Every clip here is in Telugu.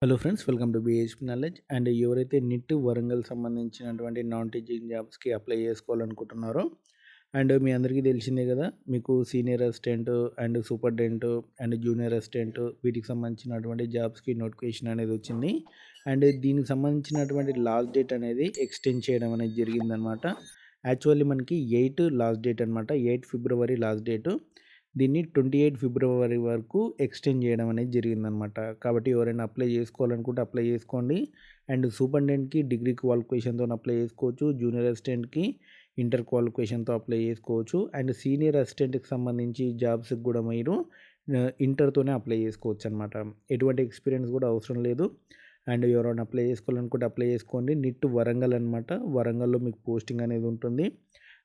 Hello friends, welcome to బీహెచ్‌పీ knowledge. And ఎవరైతే నిట్ వరంగల్ సంబంధించినటువంటి నాన్ టీచింగ్ జాబ్స్‌కి అప్లై చేసుకోవాలనుకుంటున్నారో, అండ్ మీ అందరికీ తెలిసిందే కదా, మీకు senior assistant and superintendent and junior assistant వీటికి సంబంధించినటువంటి జాబ్స్‌కి నోటిఫికేషన్ అనేది వచ్చింది. అండ్ దీనికి సంబంధించినటువంటి లాస్ట్ డేట్ అనేది ఎక్స్టెండ్ చేయడం అనేది జరిగిందనమాట. యాక్చువల్లీ మనకి 8 లాస్ట్ డేట్ అనమాట. 8 ఫిబ్రవరి లాస్ట్ డేటు. దీన్ని 28 ఫిబ్రవరి వరకు ఎక్స్టెండ్ చేయడం అనేది జరిగిందనమాట. కాబట్టి ఎవరైనా అప్లై చేసుకోవాలనుకుంటే అప్లై చేసుకోండి. అండ్ సూపరింటెండెంట్‌కి డిగ్రీ క్వాలిఫికేషన్‌తోని అప్లై చేసుకోవచ్చు. జూనియర్ అసిస్టెంట్‌కి ఇంటర్ క్వాలిఫికేషన్‌తో అప్లై చేసుకోవచ్చు. అండ్ సీనియర్ అసిస్టెంట్‌కి సంబంధించి జాబ్స్‌కి కూడా మీరు ఇంటర్‌తోనే అప్లై చేసుకోవచ్చనమాట. ఎటువంటి ఎక్స్‌పీరియన్స్ కూడా అవసరం లేదు. అండ్ ఎవరైనా అప్లై చేసుకోవాలనుకుంటే అప్లై చేసుకోండి. నిట్ వరంగల్ అనమాట. వరంగల్‌లో మీకు పోస్టింగ్ అనేది ఉంటుంది.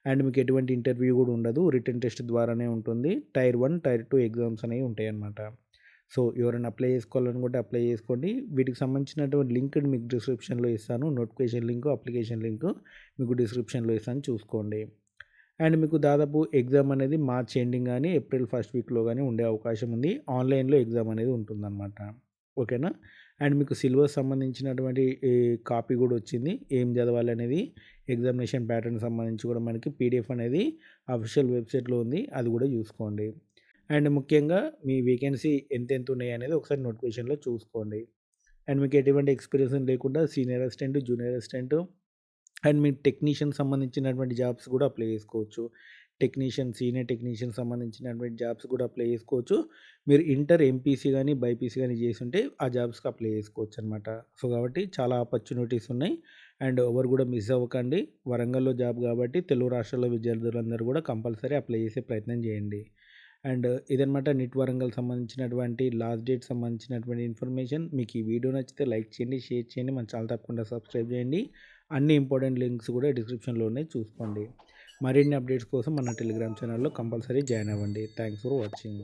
అండ్ మీకు ఎటువంటి ఇంటర్వ్యూ కూడా ఉండదు. రిటన్ టెస్ట్ ద్వారానే ఉంటుంది. టైర్ 1, టైర్ 2 ఎగ్జామ్స్ అనేవి ఉంటాయన్నమాట. సో, ఎవరైనా అప్లై చేసుకోవాలనుకుంటే అప్లై చేసుకోండి. వీటికి సంబంధించినటువంటి లింక్ మీకు డిస్క్రిప్షన్‌లో ఇస్తాను. నోటిఫికేషన్ లింకు, అప్లికేషన్ లింకు మీకు డిస్క్రిప్షన్‌లో ఇస్తాను, చూసుకోండి. అండ్ మీకు దాదాపు ఎగ్జామ్ అనేది మార్చ్ ఎండింగ్ గానీ, ఏప్రిల్ ఫస్ట్ వీక్‌లో గానీ ఉండే అవకాశం ఉంది. ఆన్‌లైన్‌లో ఎగ్జామ్ అనేది ఉంటుందన్నమాట. ఓకేనా? అండ్ మీకు సిలబస్ సంబంధించినటువంటి ఈ కాపీ గూడా వచ్చింది. ఏం చదవాలనేది ఎగ్జామినేషన్ ప్యాటర్న్ సంబంధించి కూడా మనకి పీడిఎఫ్ అనేది అఫీషియల్ వెబ్‌సైట్‌లో ఉంది. అది కూడా చూసుకోండి. అండ్ ముఖ్యంగా మీ వేకెన్సీ ఎంతెంత ఉన్నాయనేది ఒకసారి నోటిఫికేషన్‌లో చూసుకోండి. అండ్ మీకు ఎటువంటి ఎక్స్‌పీరియన్స్ లేకుండా senior assistant, junior assistant and మీరు టెక్నీషియన్ సంబంధించినటువంటి జాబ్స్ కూడా అప్లై చేసుకోవచ్చు. టెక్నీషియన్, సీనియర్ టెక్నీషియన్ సంబంధించినటువంటి జాబ్స్ కూడా అప్లై చేసుకోవచ్చు. మీరు ఇంటర్ ఎంపీసీ గానీ, బైపీసీ గానీ చేసుంటే ఆ జాబ్స్‌కి అప్లై చేసుకోవచ్చనమాట. సో, కాబట్టి చాలా ఆపర్చునిటీస్ ఉన్నాయి. అండ్ ఎవరు కూడా మిస్ అవ్వకండి. వరంగల్‌లో జాబ్ కాబట్టి తెలుగు రాష్ట్రాల విద్యార్థులందరూ కూడా కంపల్సరీ అప్లై చేసే ప్రయత్నం చేయండి. అండ్ ఇదనమాట నిట్ వరంగల్ సంబంధించినటువంటి లాస్ట్ డేట్ సంబంధించినటువంటి ఇన్ఫర్మేషన్. మీకు ఈ వీడియో నచ్చితే లైక్ చేయండి, షేర్ చేయండి. మన ఛానల్ తప్పకుండా సబ్స్క్రైబ్ చేయండి. అన్ని ఇంపార్టెంట్ లింక్స్ కూడా డిస్క్రిప్షన్‌లో ఉన్నాయి, చూసుకోండి. మరిన్ని అప్డేట్స్ కోసం మన టెలిగ్రామ్ ఛానల్‌లో కంపల్సరీ జాయిన్ అవ్వండి. Thanks for watching.